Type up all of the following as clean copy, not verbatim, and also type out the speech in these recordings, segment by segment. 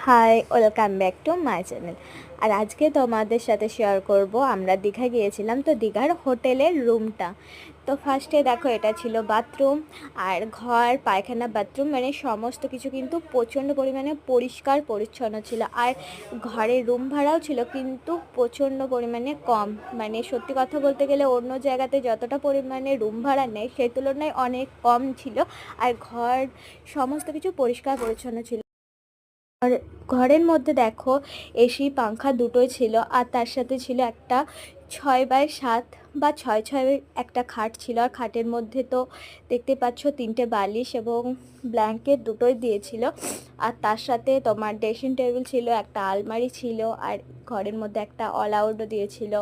High, welcome back to my channel. আর আজকে তোমাদের সাথে শেয়ার করব আমরা দীঘা গিয়েছিলাম, তো দীঘার হোটেলের রুমটা। তো ফার্স্টে দেখো, এটা ছিল বাথরুম আর ঘর, পায়খানা, বাথরুম, মানে সমস্ত কিছু কিন্তু প্রচণ্ড পরিমাণে পরিষ্কার পরিচ্ছন্ন ছিল। আর ঘরের রুম ভাড়াও ছিল কিন্তু প্রচণ্ড পরিমাণে কম, মানে সত্যি কথা বলতে গেলে অন্য জায়গাতে যতটা পরিমাণে রুম ভাড়া নেয় সেই তুলনায় অনেক কম ছিল। আর সমস্ত কিছু পরিষ্কার পরিচ্ছন্ন ছিল। আর ঘরের মধ্যে দেখো, এসি পাংখা দুটোই ছিল, আর তার সাথে ছিল একটা 6x7 বা 6x6 একটা খাট ছিল। আর খাটের মধ্যে তো দেখতে পাচ্ছ 3টে বালিশ এবং ব্ল্যাঙ্কেট দুটোই দিয়েছিল। আর তার সাথে তোমার ড্রেসিং টেবিল ছিল, একটা আলমারি ছিল, আর ঘরের মধ্যে একটা অল আউটও দিয়েছিল,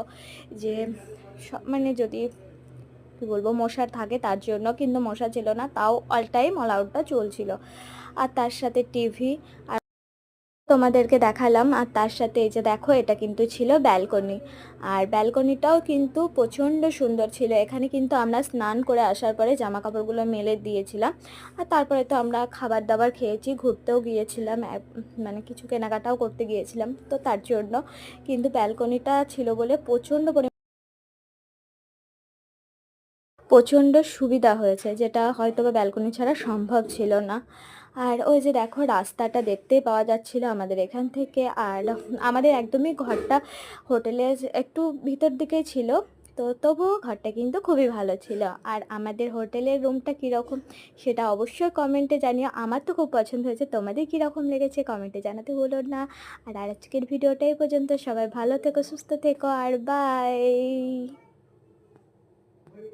যে মানে যদি কী বলবো মশার থাকে তার জন্য, কিন্তু মশা ছিল না, তাও অল টাইম অল আউটটা চলছিল। আর তার সাথে টিভি তোমাদেরকে দেখালাম। আর তার সাথে এই যে দেখো, এটা কিন্তু ছিল ব্যালকনি। আর ব্যালকনিটাও কিন্তু প্রচণ্ড সুন্দর ছিল। এখানে কিন্তু আমরা স্নান করে আসার পরে জামা কাপড়গুলো মেলে দিয়েছিলাম। আর তারপরে তো আমরা খাবার দাবার খেয়েছি, ঘুরতেও গিয়েছিলাম, মানে কিছু কেনাকাটাও করতে গিয়েছিলাম, তো তার জন্য কিন্তু ব্যালকনিটা ছিল বলে প্রচণ্ড সুবিধা হয়েছে, যেটা হয়তো বা ব্যালকনি ছাড়া সম্ভব ছিল না। আর ওই যে দেখো, রাস্তাটা দেখতেই পাওয়া যাচ্ছিল আমাদের এখান থেকে। আর আমাদের একদমই ঘরটা হোটেলের একটু ভিতর দিকেই ছিল, তো তবুও ঘরটা কিন্তু খুবই ভালো ছিল। আর আমাদের হোটেলের রুমটা কীরকম সেটা অবশ্যই কমেন্টে জানিও। আমার তো খুব পছন্দ হয়েছে, তোমাদের কীরকম লেগেছে কমেন্টে জানাতে ভুলো না। আর আজকের ভিডিওটাই পর্যন্ত, সবাই ভালো থেকো, সুস্থ থেকো, আর বাই।